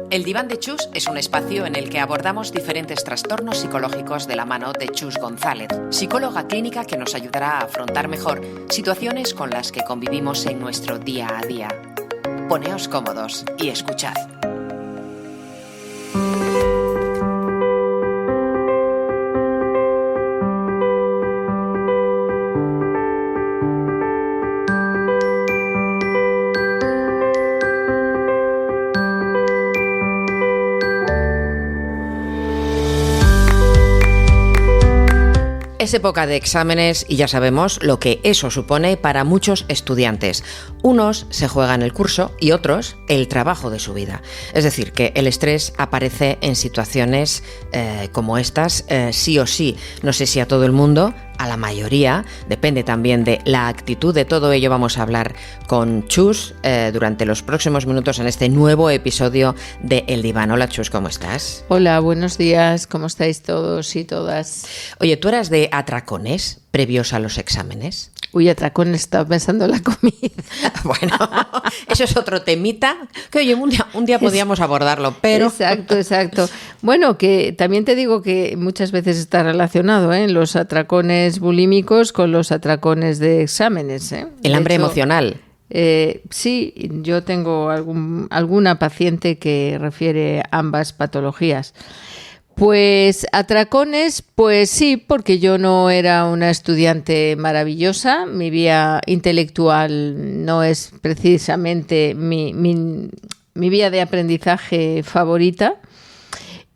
El Diván de Chus es un espacio en el que abordamos diferentes trastornos psicológicos de la mano de Chus González, psicóloga clínica que nos ayudará a afrontar mejor situaciones con las que convivimos en nuestro día a día. Poneos cómodos y escuchad. Es época de exámenes y ya sabemos lo que eso supone para muchos estudiantes. Unos se juegan el curso y otros el trabajo de su vida. Es decir, que el estrés aparece en situaciones como estas sí o sí. No sé si a todo el mundo, a la mayoría, depende también de la actitud. De todo ello vamos a hablar con Chus durante los próximos minutos en este nuevo episodio de El Diván. Hola Chus, ¿cómo estás? Hola, buenos días, ¿cómo estáis todos y todas? Oye, ¿tú eras de atracones previos a los exámenes? Uy, atracones, estaba pensando en la comida. Bueno, eso es otro temita que, oye, un día podíamos abordarlo, pero... Exacto. Bueno, que también te digo que muchas veces está relacionado, los atracones bulímicos con los atracones de exámenes. El hambre emocional. Sí, yo tengo alguna paciente que refiere ambas patologías. Pues atracones, pues sí, porque yo no era una estudiante maravillosa, mi vía intelectual no es precisamente mi vía de aprendizaje favorita.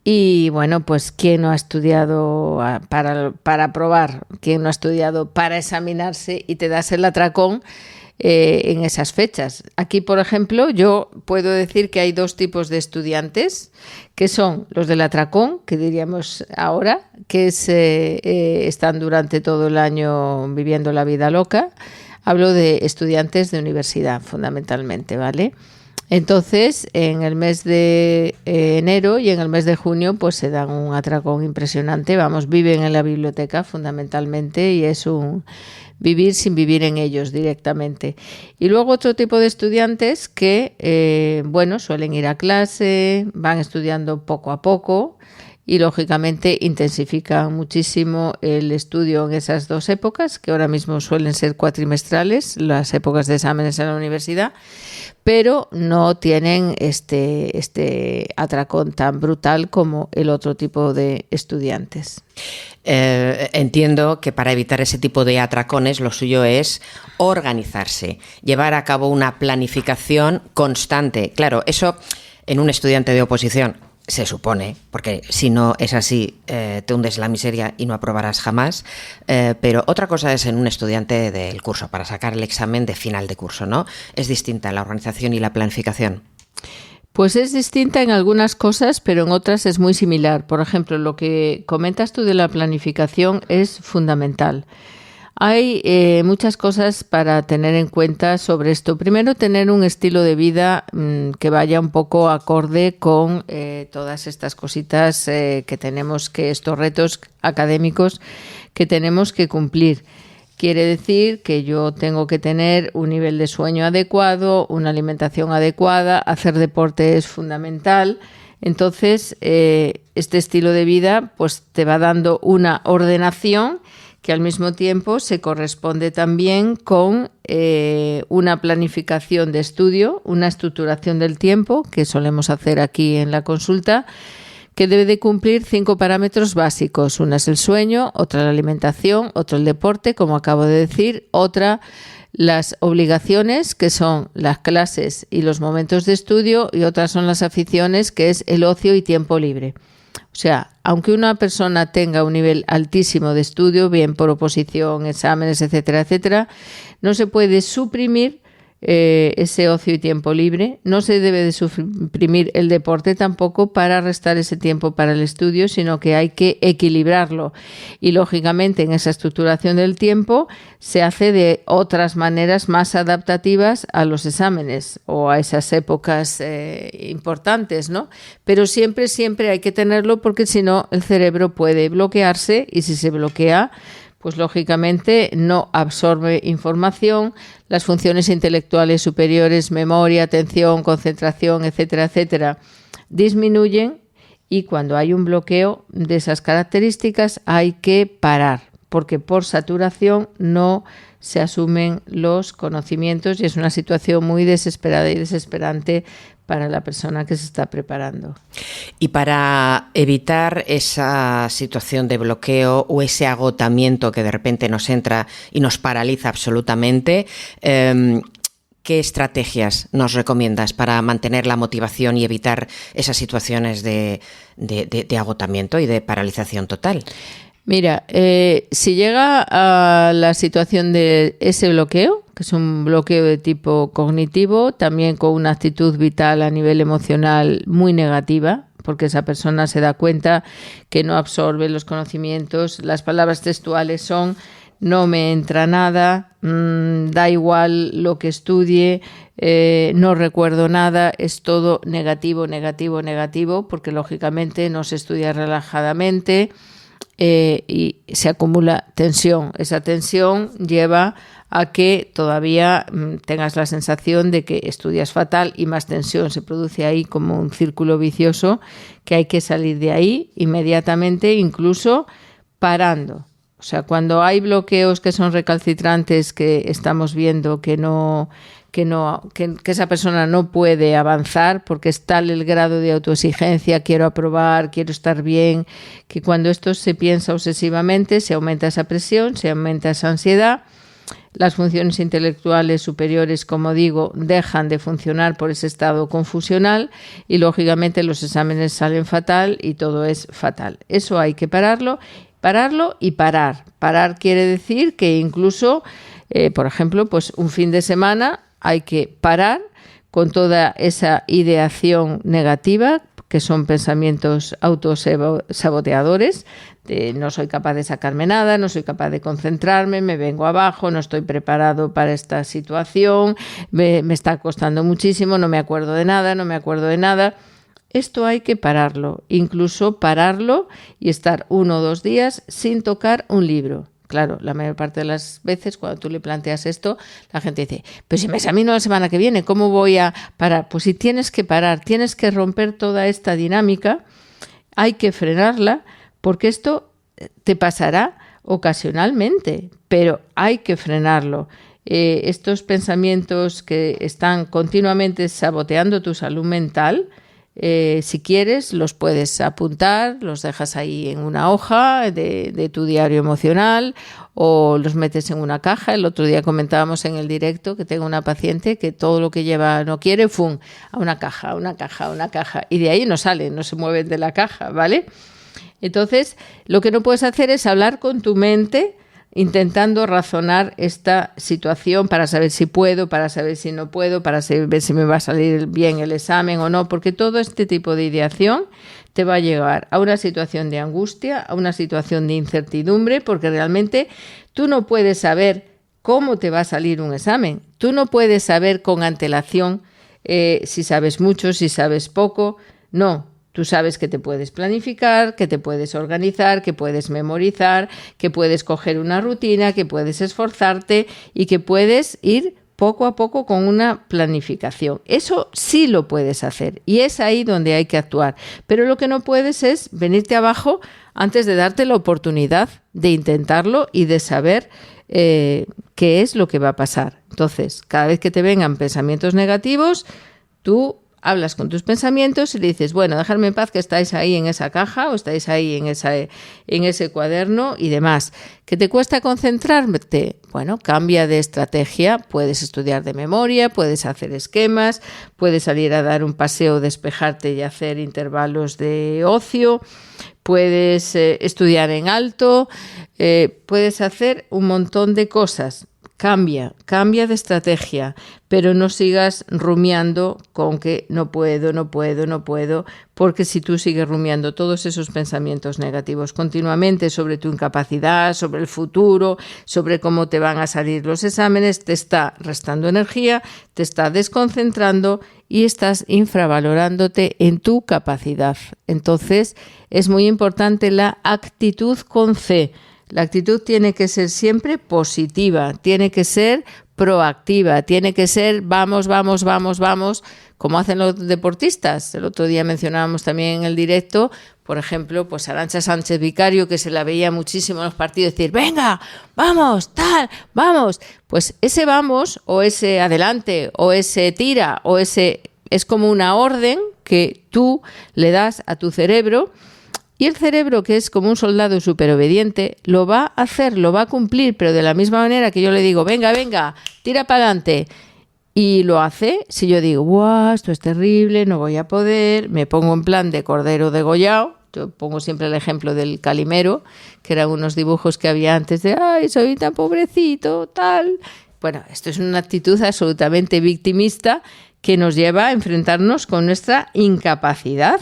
Y bueno, pues ¿quién no ha estudiado para aprobar? ¿Quién no ha estudiado para examinarse y te das el atracón en esas fechas? Aquí, por ejemplo, yo puedo decir que hay dos tipos de estudiantes, que son los del atracón, que diríamos ahora, que están durante todo el año viviendo la vida loca. Hablo de estudiantes de universidad, fundamentalmente, ¿vale? Entonces, en el mes de enero y en el mes de junio, pues se dan un atracón impresionante. Vamos, viven en la biblioteca, fundamentalmente, y es un vivir sin vivir en ellos directamente. Y luego otro tipo de estudiantes que, suelen ir a clase, van estudiando poco a poco y, lógicamente, intensifican muchísimo el estudio en esas dos épocas, que ahora mismo suelen ser cuatrimestrales, las épocas de exámenes en la universidad, pero no tienen este atracón tan brutal como el otro tipo de estudiantes. Entiendo que para evitar ese tipo de atracones lo suyo es organizarse, llevar a cabo una planificación constante. Claro, eso en un estudiante de oposición se supone, porque si no es así te hundes en la miseria y no aprobarás jamás, pero otra cosa es en un estudiante del curso, para sacar el examen de final de curso, ¿no? Es distinta la organización y la planificación. Pues es distinta en algunas cosas, pero en otras es muy similar. Por ejemplo, lo que comentas tú de la planificación es fundamental. Hay muchas cosas para tener en cuenta sobre esto. Primero, tener un estilo de vida que vaya un poco acorde con todas estas cositas que tenemos estos retos académicos que tenemos que cumplir. Quiere decir que yo tengo que tener un nivel de sueño adecuado, una alimentación adecuada, hacer deporte es fundamental. Entonces, este estilo de vida pues te va dando una ordenación que al mismo tiempo se corresponde también con una planificación de estudio, una estructuración del tiempo, que solemos hacer aquí en la consulta, que debe de cumplir 5 parámetros básicos. Una es el sueño, otra la alimentación, otro el deporte, como acabo de decir, otra las obligaciones, que son las clases y los momentos de estudio, y otras son las aficiones, que es el ocio y tiempo libre. O sea, aunque una persona tenga un nivel altísimo de estudio, bien por oposición, exámenes, etcétera, no se puede suprimir ese ocio y tiempo libre. No se debe de suprimir el deporte tampoco para restar ese tiempo para el estudio, sino que hay que equilibrarlo. Y lógicamente en esa estructuración del tiempo se hace de otras maneras más adaptativas a los exámenes o a esas épocas importantes, ¿no? Pero siempre hay que tenerlo, porque si no el cerebro puede bloquearse, y si se bloquea, pues lógicamente no absorbe información, las funciones intelectuales superiores, memoria, atención, concentración, etcétera, disminuyen, y cuando hay un bloqueo de esas características hay que parar, porque por saturación no se asumen los conocimientos y es una situación muy desesperada y desesperante para la persona que se está preparando. Y para evitar esa situación de bloqueo o ese agotamiento que de repente nos entra y nos paraliza absolutamente, ¿qué estrategias nos recomiendas para mantener la motivación y evitar esas situaciones de agotamiento y de paralización total? Mira, si llega a la situación de ese bloqueo, que es un bloqueo de tipo cognitivo, también con una actitud vital a nivel emocional muy negativa, porque esa persona se da cuenta que no absorbe los conocimientos, las palabras textuales son: no me entra nada, da igual lo que estudie, no recuerdo nada, es todo negativo, negativo, negativo, porque lógicamente no se estudia relajadamente y se acumula tensión. Esa tensión lleva a que todavía tengas la sensación de que estudias fatal y más tensión. Se produce ahí como un círculo vicioso que hay que salir de ahí inmediatamente, incluso parando. O sea, cuando hay bloqueos que son recalcitrantes, que estamos viendo que esa persona no puede avanzar porque es tal el grado de autoexigencia, quiero aprobar, quiero estar bien, que cuando esto se piensa obsesivamente, se aumenta esa presión, se aumenta esa ansiedad, las funciones intelectuales superiores, como digo, dejan de funcionar por ese estado confusional y lógicamente los exámenes salen fatal y todo es fatal. Eso hay que pararlo y parar. Parar quiere decir que incluso, por ejemplo, pues un fin de semana hay que parar con toda esa ideación negativa, que son pensamientos autosaboteadores, de no soy capaz de sacarme nada, no soy capaz de concentrarme, me vengo abajo, no estoy preparado para esta situación, me está costando muchísimo, no me acuerdo de nada. Esto hay que pararlo, incluso pararlo y estar 1 o 2 días sin tocar un libro. Claro, la mayor parte de las veces cuando tú le planteas esto, la gente dice, pues si me examino la semana que viene, ¿cómo voy a parar? Pues si tienes que parar, tienes que romper toda esta dinámica, hay que frenarla, porque esto te pasará ocasionalmente, pero hay que frenarlo. Estos pensamientos que están continuamente saboteando tu salud mental, si quieres, los puedes apuntar, los dejas ahí en una hoja de tu diario emocional o los metes en una caja. El otro día comentábamos en el directo que tengo una paciente que todo lo que lleva no quiere, ¡fum!, a una caja, y de ahí no salen, no se mueven de la caja, ¿vale? Entonces, lo que no puedes hacer es hablar con tu mente intentando razonar esta situación para saber si puedo, para saber si no puedo, para saber si me va a salir bien el examen o no, porque todo este tipo de ideación te va a llevar a una situación de angustia, a una situación de incertidumbre, porque realmente tú no puedes saber cómo te va a salir un examen, tú no puedes saber con antelación si sabes mucho, si sabes poco, no. Tú sabes que te puedes planificar, que te puedes organizar, que puedes memorizar, que puedes coger una rutina, que puedes esforzarte y que puedes ir poco a poco con una planificación. Eso sí lo puedes hacer y es ahí donde hay que actuar. Pero lo que no puedes es venirte abajo antes de darte la oportunidad de intentarlo y de saber qué es lo que va a pasar. Entonces, cada vez que te vengan pensamientos negativos, tú hablas con tus pensamientos y le dices, bueno, dejadme en paz que estáis ahí en esa caja o estáis ahí en ese cuaderno y demás. ¿Que te cuesta concentrarte? Bueno, cambia de estrategia. Puedes estudiar de memoria, puedes hacer esquemas, puedes salir a dar un paseo, despejarte y hacer intervalos de ocio, puedes estudiar en alto, puedes hacer un montón de cosas. Cambia de estrategia, pero no sigas rumiando con que no puedo, porque si tú sigues rumiando todos esos pensamientos negativos continuamente sobre tu incapacidad, sobre el futuro, sobre cómo te van a salir los exámenes, te está restando energía, te está desconcentrando y estás infravalorándote en tu capacidad. Entonces, es muy importante la actitud con C. La actitud tiene que ser siempre positiva, tiene que ser proactiva, tiene que ser vamos, vamos, vamos, vamos, como hacen los deportistas. El otro día mencionábamos también en el directo, por ejemplo, pues Arantxa Sánchez Vicario, que se la veía muchísimo en los partidos, decir, venga, vamos, tal, vamos. Pues ese vamos, o ese adelante, o ese tira, o ese... es como una orden que tú le das a tu cerebro, y el cerebro, que es como un soldado súper obediente, lo va a hacer, lo va a cumplir, pero de la misma manera que yo le digo, venga, venga, tira para adelante, y lo hace. Si yo digo, ¡guau! Esto es terrible, no voy a poder, me pongo en plan de cordero degollado. Yo pongo siempre el ejemplo del Calimero, que eran unos dibujos que había antes de, ¡ay, soy tan pobrecito, tal! Bueno, esto es una actitud absolutamente victimista que nos lleva a enfrentarnos con nuestra incapacidad,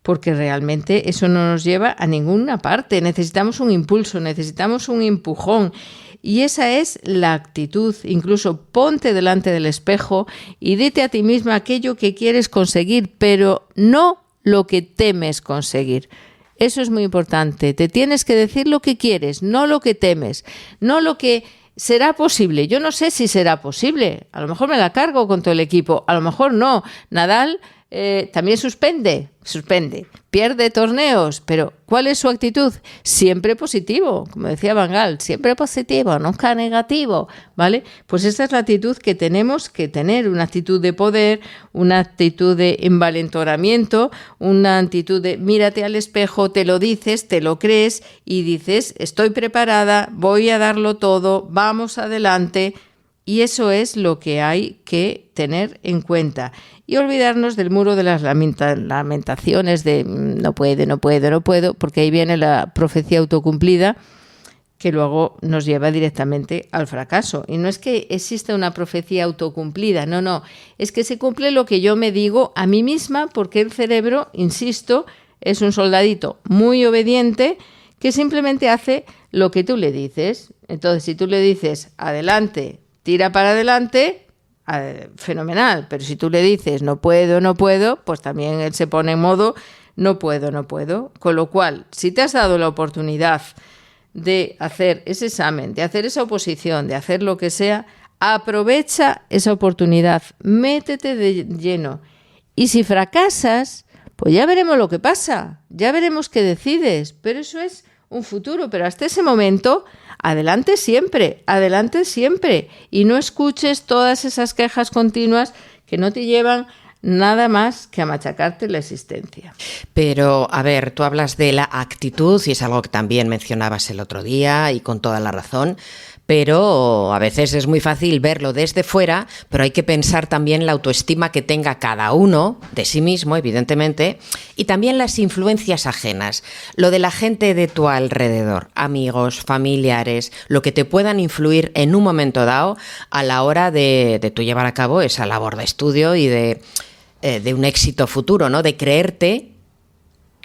porque realmente eso no nos lleva a ninguna parte. Necesitamos un impulso, necesitamos un empujón. Y esa es la actitud. Incluso ponte delante del espejo y dite a ti misma aquello que quieres conseguir, pero no lo que temes conseguir. Eso es muy importante. Te tienes que decir lo que quieres, no lo que temes, no lo que será posible. Yo no sé si será posible. A lo mejor me la cargo con todo el equipo, a lo mejor no. Nadal también suspende, pierde torneos, pero ¿cuál es su actitud? Siempre positivo, como decía Van Gaal, siempre positivo, nunca negativo, ¿vale? Pues esta es la actitud que tenemos que tener, una actitud de poder, una actitud de envalentonamiento, una actitud de mírate al espejo, te lo dices, te lo crees y dices, estoy preparada, voy a darlo todo, vamos adelante. Y eso es lo que hay que tener en cuenta. Y olvidarnos del muro de las lamentaciones de no puedo, porque ahí viene la profecía autocumplida que luego nos lleva directamente al fracaso. Y no es que exista una profecía autocumplida, no, es que se cumple lo que yo me digo a mí misma, porque el cerebro, insisto, es un soldadito muy obediente que simplemente hace lo que tú le dices. Entonces, si tú le dices adelante, tira para adelante, fenomenal, pero si tú le dices no puedo, pues también él se pone en modo no puedo. Con lo cual, si te has dado la oportunidad de hacer ese examen, de hacer esa oposición, de hacer lo que sea, aprovecha esa oportunidad, métete de lleno. Y si fracasas, pues ya veremos lo que pasa, ya veremos qué decides, pero eso es un futuro, pero hasta ese momento, adelante siempre, y no escuches todas esas quejas continuas que no te llevan nada más que a machacarte la existencia. Pero, a ver, tú hablas de la actitud y es algo que también mencionabas el otro día y con toda la razón, pero a veces es muy fácil verlo desde fuera, pero hay que pensar también la autoestima que tenga cada uno de sí mismo, evidentemente, y también las influencias ajenas, lo de la gente de tu alrededor, amigos, familiares, lo que te puedan influir en un momento dado a la hora de tú llevar a cabo esa labor de estudio y de un éxito futuro, ¿no? De creerte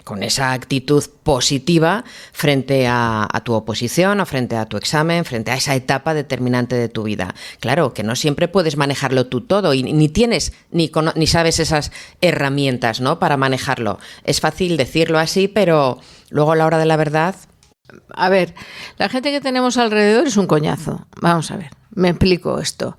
con esa actitud positiva frente a tu oposición o frente a tu examen, frente a esa etapa determinante de tu vida. Claro, que no siempre puedes manejarlo tú todo y ni tienes ni sabes esas herramientas, ¿no?, para manejarlo. Es fácil decirlo así, pero luego a la hora de la verdad... A ver, la gente que tenemos alrededor es un coñazo. Vamos a ver, me explico esto.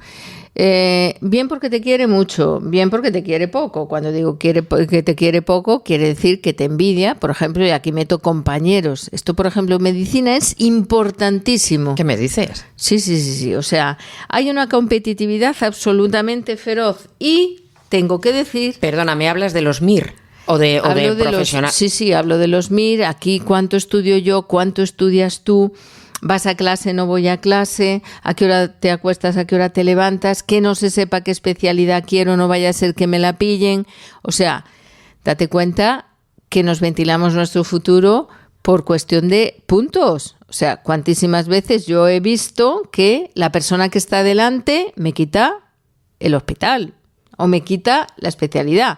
Bien porque te quiere mucho, bien porque te quiere poco. Cuando digo que te quiere poco, quiere decir que te envidia. Por ejemplo, y aquí meto compañeros. Esto, por ejemplo, en medicina es importantísimo. ¿Qué me dices? Sí. O sea, hay una competitividad absolutamente feroz y tengo que decir... Perdona, ¿me hablas de los MIR? ¿O de profesionales? Sí, hablo de los MIR. Aquí, ¿cuánto estudio yo? ¿Cuánto estudias tú? ¿Vas a clase, no voy a clase? ¿A qué hora te acuestas, a qué hora te levantas? Que no se sepa qué especialidad quiero, no vaya a ser que me la pillen. O sea, date cuenta que nos ventilamos nuestro futuro por cuestión de puntos. O sea, cuantísimas veces yo he visto que la persona que está delante me quita el hospital o me quita la especialidad.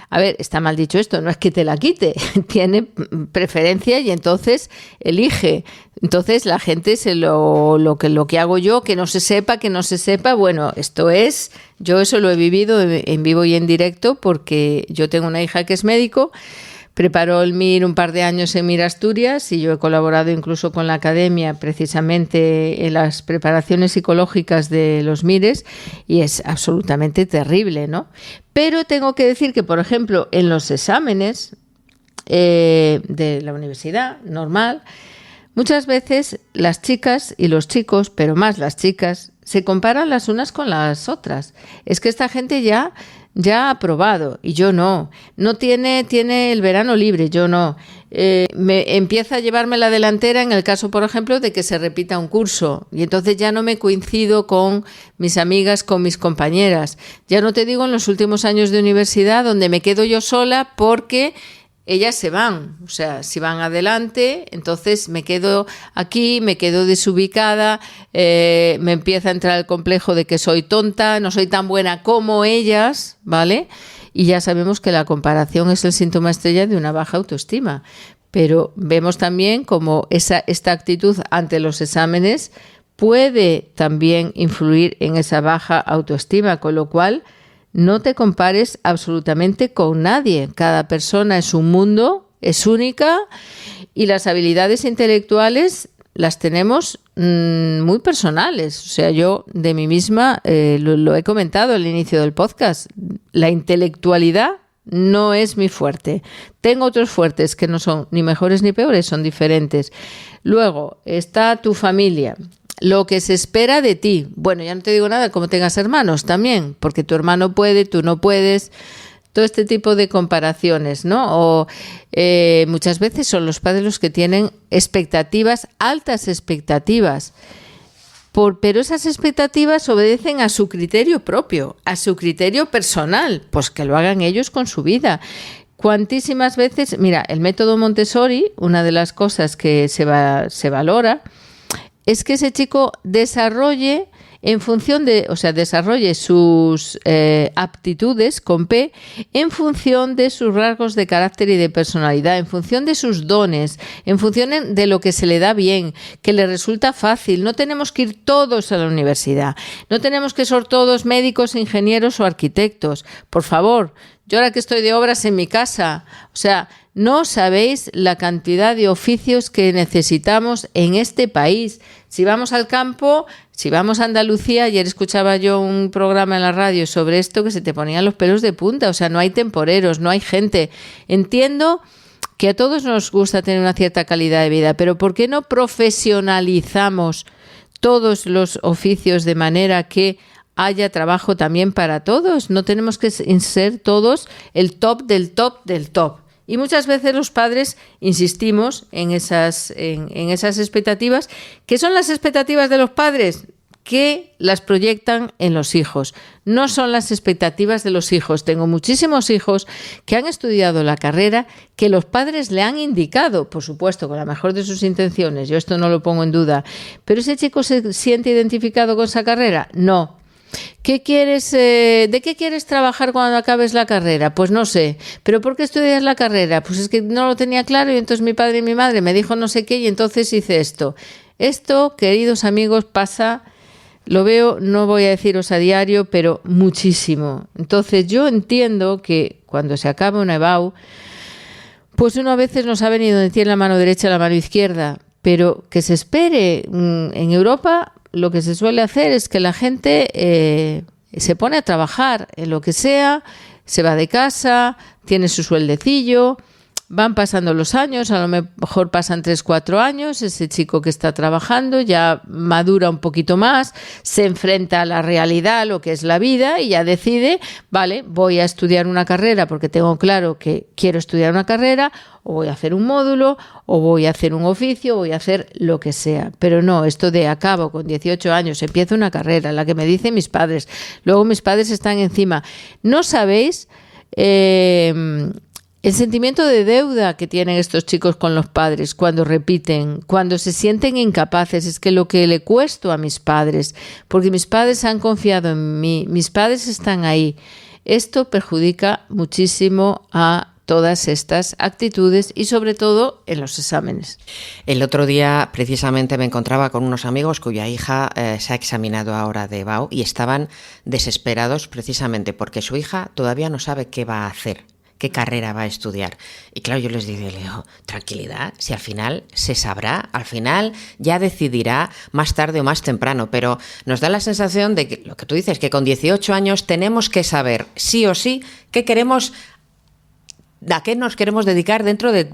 A ver, está mal dicho esto, no es que te la quite, tiene preferencia y entonces elige. Entonces la gente lo que hago yo, que no se sepa, bueno, esto es, yo eso lo he vivido en vivo y en directo porque yo tengo una hija que es médico, preparó el MIR un par de años en MIR Asturias y yo he colaborado incluso con la academia precisamente en las preparaciones psicológicas de los MIRes y es absolutamente terrible, ¿no? Pero tengo que decir que, por ejemplo, en los exámenes de la universidad normal, muchas veces las chicas y los chicos, pero más las chicas, se comparan las unas con las otras. Es que esta gente ya ha aprobado y yo no tiene el verano libre, yo no. Me empieza a llevarme la delantera en el caso, por ejemplo, de que se repita un curso y entonces ya no me coincido con mis amigas, con mis compañeras. Ya no te digo en los últimos años de universidad donde me quedo yo sola porque ellas se van, o sea, si van adelante, entonces me quedo aquí, me quedo desubicada, me empieza a entrar el complejo de que soy tonta, no soy tan buena como ellas, ¿vale? Y ya sabemos que la comparación es el síntoma estrella de una baja autoestima, pero vemos también cómo esta actitud ante los exámenes puede también influir en esa baja autoestima, con lo cual no te compares absolutamente con nadie. Cada persona es un mundo, es única y las habilidades intelectuales las tenemos muy personales. O sea, yo de mí misma lo he comentado al inicio del podcast. La intelectualidad no es mi fuerte. Tengo otros fuertes que no son ni mejores ni peores, son diferentes. Luego está tu familia. Lo que se espera de ti. Bueno, ya no te digo nada como tengas hermanos también, porque tu hermano puede, tú no puedes. Todo este tipo de comparaciones, ¿no? O muchas veces son los padres los que tienen expectativas, altas expectativas. Pero esas expectativas obedecen a su criterio propio, a su criterio personal, pues que lo hagan ellos con su vida. Cuantísimas veces, mira, el método Montessori, una de las cosas que se valora es que ese chico desarrolle desarrolle sus aptitudes con P en función de sus rasgos de carácter y de personalidad, en función de sus dones, en función de lo que se le da bien, que le resulta fácil. No tenemos que ir todos a la universidad, no tenemos que ser todos médicos, ingenieros o arquitectos. Por favor, yo ahora que estoy de obras en mi casa, o sea, no sabéis la cantidad de oficios que necesitamos en este país. Si vamos al campo, si vamos a Andalucía, ayer escuchaba yo un programa en la radio sobre esto que se te ponían los pelos de punta, o sea, no hay temporeros, no hay gente. Entiendo que a todos nos gusta tener una cierta calidad de vida, pero ¿por qué no profesionalizamos todos los oficios de manera que haya trabajo también para todos? No tenemos que ser todos el top del top del top. Y muchas veces los padres insistimos en esas expectativas, que son las expectativas de los padres, que las proyectan en los hijos. No son las expectativas de los hijos. Tengo muchísimos hijos que han estudiado la carrera que los padres le han indicado, por supuesto, con la mejor de sus intenciones. Yo esto no lo pongo en duda. ¿Pero ese chico se siente identificado con esa carrera? No. ¿De qué quieres trabajar cuando acabes la carrera? Pues no sé. ¿Pero por qué estudias la carrera? Pues es que no lo tenía claro y entonces mi padre y mi madre me dijo no sé qué y entonces hice esto. Esto, queridos amigos, pasa, lo veo, no voy a deciros a diario, pero muchísimo. Entonces yo entiendo que cuando se acaba una EBAU, pues uno a veces no sabe ni dónde tiene la mano derecha y la mano izquierda, pero que se espere en Europa. Lo que se suele hacer es que la gente se pone a trabajar en lo que sea, se va de casa, tiene su sueldecillo, van pasando los años, a lo mejor pasan 3-4 años, ese chico que está trabajando ya madura un poquito más, se enfrenta a la realidad, a lo que es la vida y ya decide, vale, voy a estudiar una carrera porque tengo claro que quiero estudiar una carrera, o voy a hacer un módulo, o voy a hacer un oficio, o voy a hacer lo que sea. Pero no, esto de acabo con 18 años, empiezo una carrera, la que me dicen mis padres, luego mis padres están encima. No sabéis el sentimiento de deuda que tienen estos chicos con los padres cuando repiten, cuando se sienten incapaces. Es que lo que le cuesto a mis padres, porque mis padres han confiado en mí, mis padres están ahí. Esto perjudica muchísimo a todas estas actitudes y sobre todo en los exámenes. El otro día precisamente me encontraba con unos amigos cuya hija se ha examinado ahora de EBAU y estaban desesperados precisamente porque su hija todavía no sabe qué va a hacer. qué carrera va a estudiar. Y claro, yo les digo, tranquilidad, si al final se sabrá, al final ya decidirá más tarde o más temprano, pero nos da la sensación de que lo que tú dices, que con 18 años tenemos que saber sí o sí qué queremos, a qué nos queremos dedicar dentro de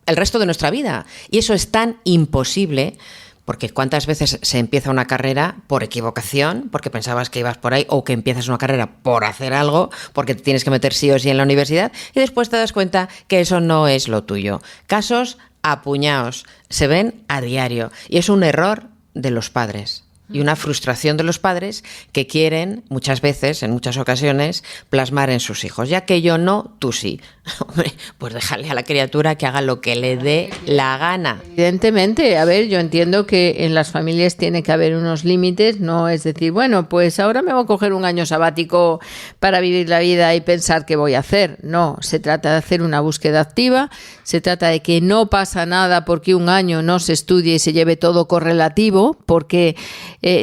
el resto de nuestra vida. Y eso es tan imposible. Porque cuántas veces se empieza una carrera por equivocación, porque pensabas que ibas por ahí, o que empiezas una carrera por hacer algo, porque te tienes que meter sí o sí en la universidad, y después te das cuenta que eso no es lo tuyo. Casos apuñados, se ven a diario, y es un error de los padres. Y una frustración de los padres que quieren, muchas veces, en muchas ocasiones, plasmar en sus hijos. Ya que yo no, tú sí. Hombre, pues déjale a la criatura que haga lo que le dé la gana. Evidentemente, a ver, yo entiendo que en las familias tiene que haber unos límites, no es decir, bueno, pues ahora me voy a coger un año sabático para vivir la vida y pensar qué voy a hacer. No, se trata de hacer una búsqueda activa, se trata de que no pasa nada porque un año no se estudie y se lleve todo correlativo, porque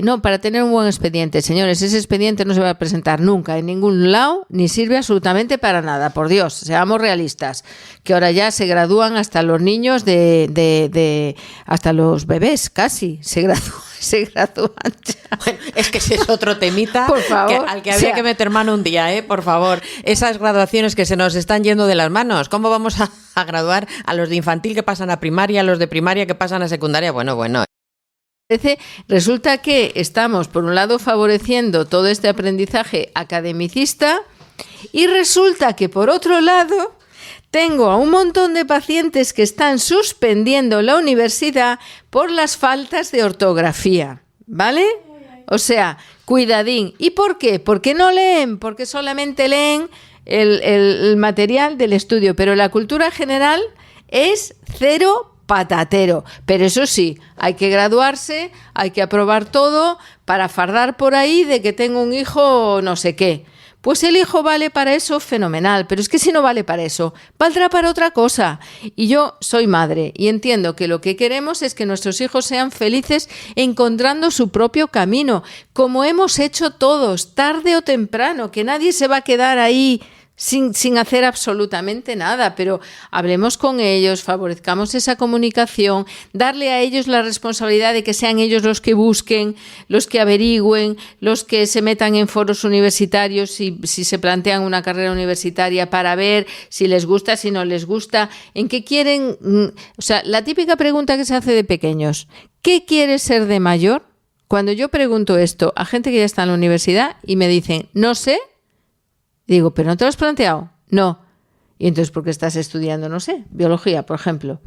no, para tener un buen expediente, señores, ese expediente no se va a presentar nunca en ningún lado, ni sirve absolutamente para nada, por Dios, seamos realistas, que ahora ya se gradúan hasta los niños hasta los bebés, casi, se gradúan ya. Bueno, es que ese es otro temita por favor, al que habría que meter mano un día, por favor. Esas graduaciones que se nos están yendo de las manos, ¿cómo vamos a graduar a los de infantil que pasan a primaria, a los de primaria que pasan a secundaria? Bueno. Resulta que estamos, por un lado, favoreciendo todo este aprendizaje academicista y resulta que, por otro lado, tengo a un montón de pacientes que están suspendiendo la universidad por las faltas de ortografía, ¿vale? O sea, cuidadín. ¿Y por qué? Porque no leen, porque solamente leen el material del estudio, pero la cultura general es cero patatero, pero eso sí, hay que graduarse, hay que aprobar todo para fardar por ahí de que tengo un hijo no sé qué. Pues el hijo vale para eso, fenomenal, pero es que si no vale para eso, valdrá para otra cosa. Y yo soy madre y entiendo que lo que queremos es que nuestros hijos sean felices encontrando su propio camino, como hemos hecho todos, tarde o temprano, que nadie se va a quedar ahí sin hacer absolutamente nada, pero hablemos con ellos, favorezcamos esa comunicación, darle a ellos la responsabilidad de que sean ellos los que busquen, los que averigüen, los que se metan en foros universitarios si se plantean una carrera universitaria para ver si les gusta, si no les gusta, en qué quieren. O sea, la típica pregunta que se hace de pequeños, ¿qué quieres ser de mayor? Cuando yo pregunto esto a gente que ya está en la universidad y me dicen, no sé, digo, ¿pero no te lo has planteado? No. ¿Y entonces por qué estás estudiando, no sé, biología, por ejemplo?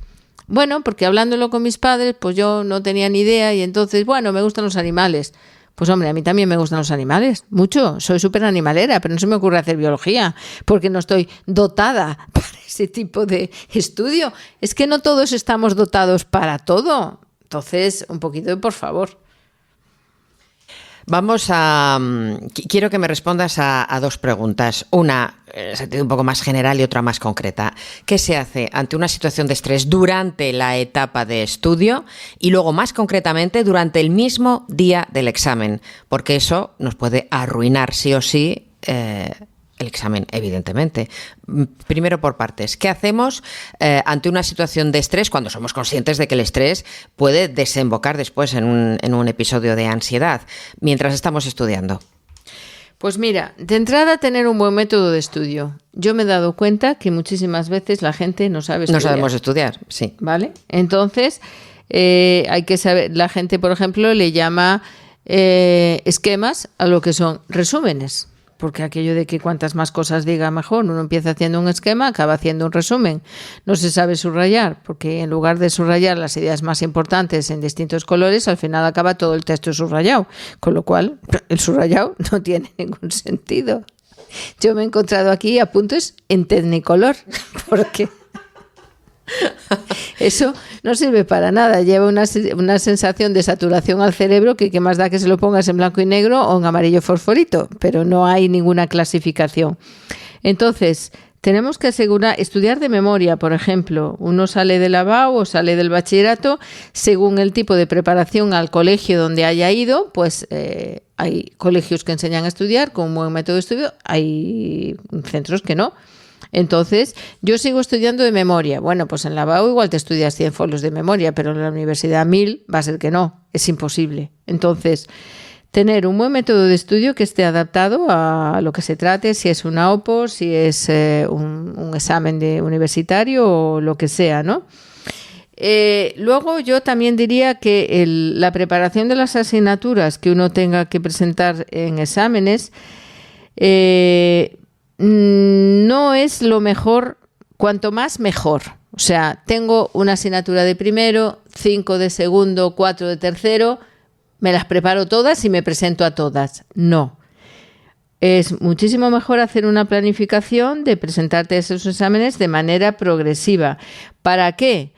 Bueno, porque hablándolo con mis padres, pues yo no tenía ni idea y entonces, bueno, me gustan los animales. Pues hombre, a mí también me gustan los animales, mucho. Soy súper animalera, pero no se me ocurre hacer biología porque no estoy dotada para ese tipo de estudio. Es que no todos estamos dotados para todo. Entonces, un poquito, por favor. Quiero que me respondas a dos preguntas. Una, en el sentido un poco más general y otra más concreta. ¿Qué se hace ante una situación de estrés durante la etapa de estudio y luego más concretamente durante el mismo día del examen? Porque eso nos puede arruinar sí o sí el examen, evidentemente. Primero por partes. ¿Qué hacemos ante una situación de estrés cuando somos conscientes de que el estrés puede desembocar después en un episodio de ansiedad mientras estamos estudiando? Pues mira, de entrada tener un buen método de estudio. Yo me he dado cuenta que muchísimas veces la gente no sabe estudiar. No sabemos estudiar, sí. ¿Vale? Entonces, hay que saber, la gente, por ejemplo, le llama esquemas a lo que son resúmenes. Porque aquello de que cuantas más cosas diga mejor, uno empieza haciendo un esquema, acaba haciendo un resumen. No se sabe subrayar, porque en lugar de subrayar las ideas más importantes en distintos colores, al final acaba todo el texto subrayado. Con lo cual, el subrayado no tiene ningún sentido. Yo me he encontrado aquí apuntes en Technicolor, porque eso no sirve para nada, lleva una sensación de saturación al cerebro que más da que se lo pongas en blanco y negro o en amarillo fosforito, pero no hay ninguna clasificación. Entonces, tenemos que estudiar de memoria, por ejemplo. Uno sale de la BAU o sale del bachillerato, según el tipo de preparación al colegio donde haya ido, pues Hay colegios que enseñan a estudiar con un buen método de estudio, hay centros que no. Entonces, yo sigo estudiando de memoria. Bueno, pues en la BAU igual te estudias 100 folios de memoria, pero en la universidad 1000 va a ser que no, es imposible. Entonces, tener un buen método de estudio que esté adaptado a lo que se trate, si es una OPO, si es un examen universitario o lo que sea, ¿no? Luego yo también diría que la preparación de las asignaturas que uno tenga que presentar en exámenes no es lo mejor, cuanto más mejor. O sea, tengo una asignatura de primero, 5 de segundo, 4 de tercero, me las preparo todas y me presento a todas. No. Es muchísimo mejor hacer una planificación de presentarte a esos exámenes de manera progresiva. ¿Para qué?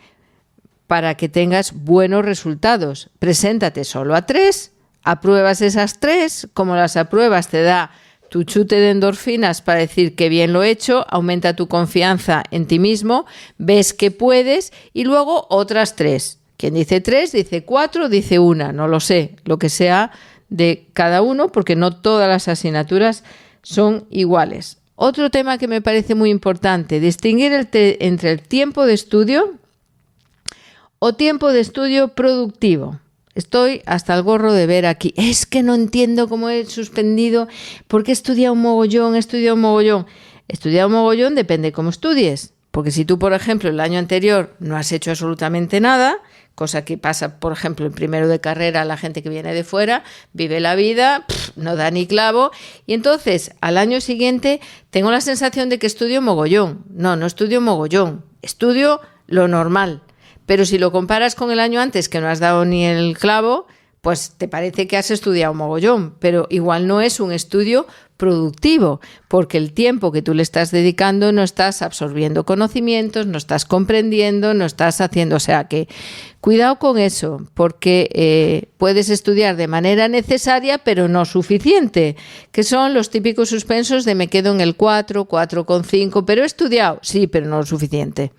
Para que tengas buenos resultados. Preséntate solo a 3, apruebas esas 3, como las apruebas te da tu chute de endorfinas para decir que bien lo he hecho, aumenta tu confianza en ti mismo, ves que puedes y luego otras 3. Quien dice 3, dice 4, dice 1, no lo sé, lo que sea de cada uno, porque no todas las asignaturas son iguales. Otro tema que me parece muy importante, distinguir entre el tiempo de estudio o tiempo de estudio productivo. Estoy hasta el gorro de ver aquí. Es que no entiendo cómo he suspendido, porque he estudiado un mogollón. Estudiar un mogollón depende de cómo estudies. Porque si tú, por ejemplo, el año anterior no has hecho absolutamente nada, cosa que pasa, por ejemplo, en primero de carrera a la gente que viene de fuera, vive la vida, no da ni clavo, y entonces al año siguiente tengo la sensación de que estudio mogollón. No estudio mogollón, estudio lo normal. Pero si lo comparas con el año antes, que no has dado ni el clavo, pues te parece que has estudiado mogollón, pero igual no es un estudio productivo, porque el tiempo que tú le estás dedicando no estás absorbiendo conocimientos, no estás comprendiendo, no estás haciendo, o sea que cuidado con eso, porque puedes estudiar de manera necesaria, pero no suficiente, que son los típicos suspensos de me quedo en el 4, 4,5, pero he estudiado, sí, pero no lo suficiente.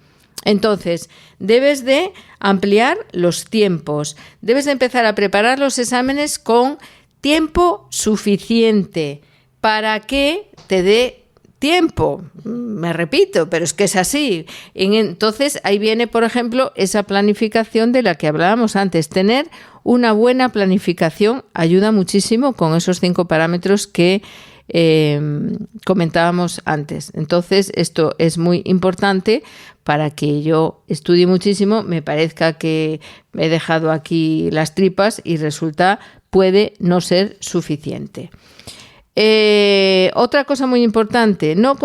Entonces, debes de ampliar los tiempos, debes de empezar a preparar los exámenes con tiempo suficiente para que te dé tiempo. Me repito, pero es que es así. Entonces, ahí viene, por ejemplo, esa planificación de la que hablábamos antes. Tener una buena planificación ayuda muchísimo con esos 5 parámetros que comentábamos antes. Entonces, esto es muy importante para que yo estudie muchísimo, me parezca que me he dejado aquí las tripas y puede no ser suficiente. Otra cosa muy importante, no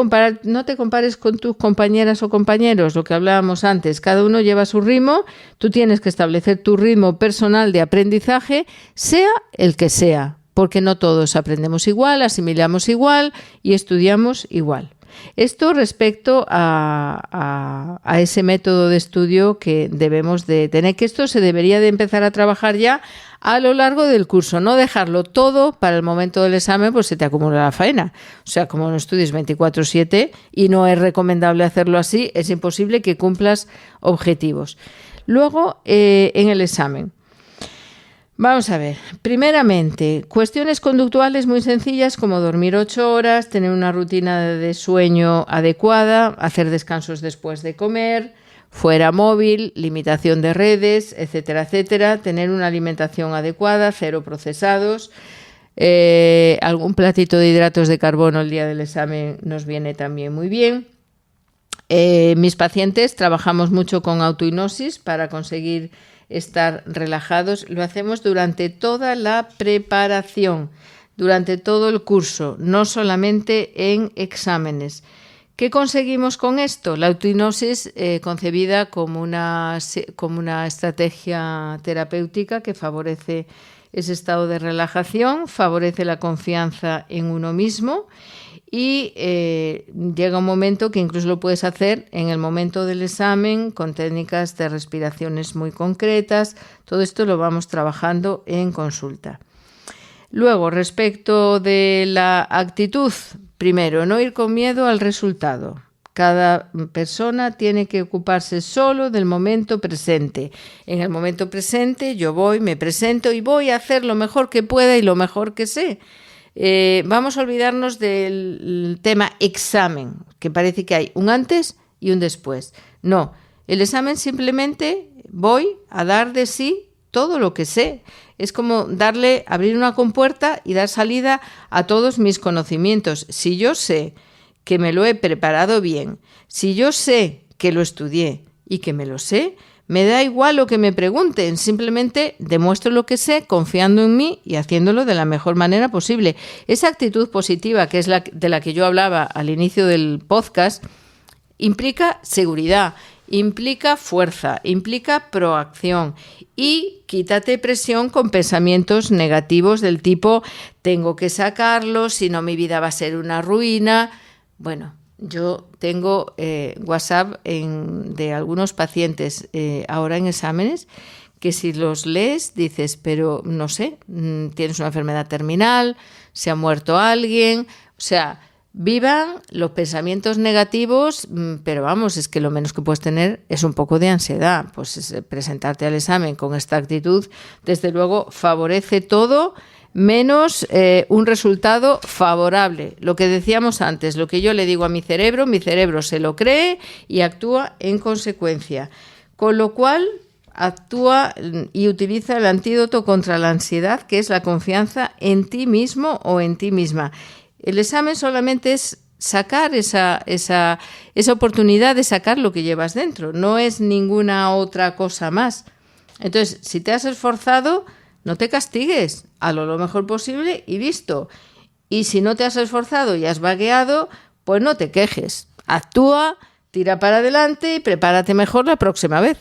te compares con tus compañeras o compañeros, lo que hablábamos antes, cada uno lleva su ritmo, tú tienes que establecer tu ritmo personal de aprendizaje, sea el que sea, porque no todos aprendemos igual, asimilamos igual y estudiamos igual. Esto respecto a ese método de estudio que debemos de tener, que esto se debería de empezar a trabajar ya a lo largo del curso, no dejarlo todo para el momento del examen, pues se te acumula la faena. O sea, como no estudies 24/7 y no es recomendable hacerlo así, es imposible que cumplas objetivos. Luego, en el examen. Vamos a ver, primeramente, cuestiones conductuales muy sencillas como dormir 8 horas, tener una rutina de sueño adecuada, hacer descansos después de comer, fuera móvil, limitación de redes, etcétera, etcétera, tener una alimentación adecuada, 0 procesados, algún platito de hidratos de carbono el día del examen nos viene también muy bien. Mis pacientes trabajamos mucho con autohipnosis para conseguir estar relajados. Lo hacemos durante toda la preparación, durante todo el curso, no solamente en exámenes. ¿Qué conseguimos con esto? La autohipnosis concebida como una estrategia terapéutica que favorece ese estado de relajación, favorece la confianza en uno mismo y llega un momento que incluso lo puedes hacer en el momento del examen con técnicas de respiraciones muy concretas. Todo esto lo vamos trabajando en consulta. Luego, respecto de la actitud, primero, no ir con miedo al resultado. Cada persona tiene que ocuparse solo del momento presente. En el momento presente yo voy, me presento y voy a hacer lo mejor que pueda y lo mejor que sé. Vamos a olvidarnos del tema examen, que parece que hay un antes y un después. No, el examen simplemente voy a dar de sí todo lo que sé. Es como abrir una compuerta y dar salida a todos mis conocimientos. Si yo sé que me lo he preparado bien, si yo sé que lo estudié y que me lo sé, me da igual lo que me pregunten, simplemente demuestro lo que sé confiando en mí y haciéndolo de la mejor manera posible. Esa actitud positiva, que es de la que yo hablaba al inicio del podcast, implica seguridad, implica fuerza, implica proacción y quítate presión con pensamientos negativos del tipo tengo que sacarlo, si no mi vida va a ser una ruina. Bueno, yo tengo WhatsApp de algunos pacientes ahora en exámenes que si los lees dices, pero no sé, tienes una enfermedad terminal, se ha muerto alguien, o sea, vivan los pensamientos negativos, pero vamos, es que lo menos que puedes tener es un poco de ansiedad. Pues presentarte al examen con esta actitud, desde luego, favorece todo, menos un resultado favorable. Lo que decíamos antes, lo que yo le digo a mi cerebro se lo cree y actúa en consecuencia. Con lo cual, actúa y utiliza el antídoto contra la ansiedad, que es la confianza en ti mismo o en ti misma. El examen solamente es sacar esa oportunidad de sacar lo que llevas dentro, no es ninguna otra cosa más. Entonces, si te has esforzado, no te castigues, hazlo lo mejor posible y listo. Y si no te has esforzado y has vagueado, pues no te quejes. Actúa, tira para adelante y prepárate mejor la próxima vez.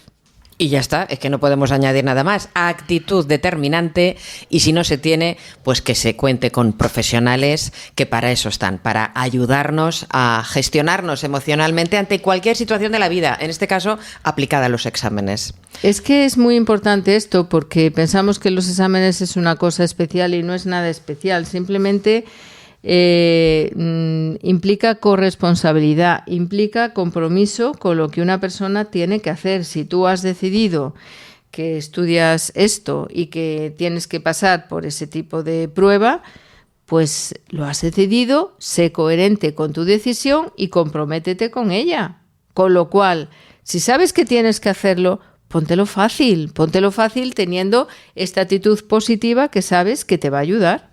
Y ya está, es que no podemos añadir nada más. Actitud determinante y si no se tiene, pues que se cuente con profesionales que para eso están, para ayudarnos a gestionarnos emocionalmente ante cualquier situación de la vida, en este caso aplicada a los exámenes. Es que es muy importante esto porque pensamos que los exámenes es una cosa especial y no es nada especial, simplemente implica corresponsabilidad, implica compromiso con lo que una persona tiene que hacer. Si tú has decidido que estudias esto y que tienes que pasar por ese tipo de prueba, pues lo has decidido, sé coherente con tu decisión y comprométete con ella. Con lo cual, si sabes que tienes que hacerlo, póntelo fácil teniendo esta actitud positiva que sabes que te va a ayudar.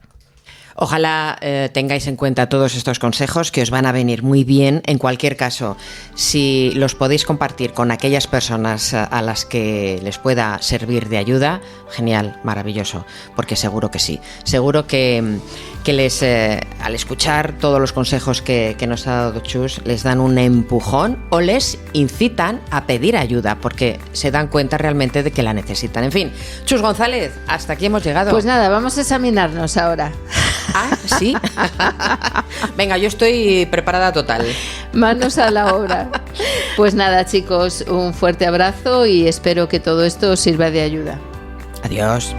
Ojalá tengáis en cuenta todos estos consejos que os van a venir muy bien. En cualquier caso, si los podéis compartir con aquellas personas a las que les pueda servir de ayuda, genial, maravilloso, porque seguro que sí. Seguro que les, al escuchar todos los consejos que nos ha dado Chus, les dan un empujón o les incitan a pedir ayuda, porque se dan cuenta realmente de que la necesitan. En fin, Chus González, hasta aquí hemos llegado. Pues nada, vamos a examinarnos ahora. Ah, sí. Venga, yo estoy preparada total. Manos a la obra. Pues nada, chicos, un fuerte abrazo y espero que todo esto os sirva de ayuda. Adiós.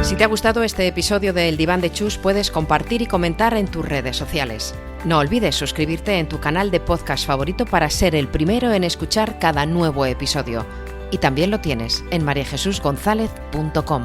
Si te ha gustado este episodio de El Diván de Chus, puedes compartir y comentar en tus redes sociales. No olvides suscribirte en tu canal de podcast favorito para ser el primero en escuchar cada nuevo episodio. Y también lo tienes en mariajesusgonzalez.com.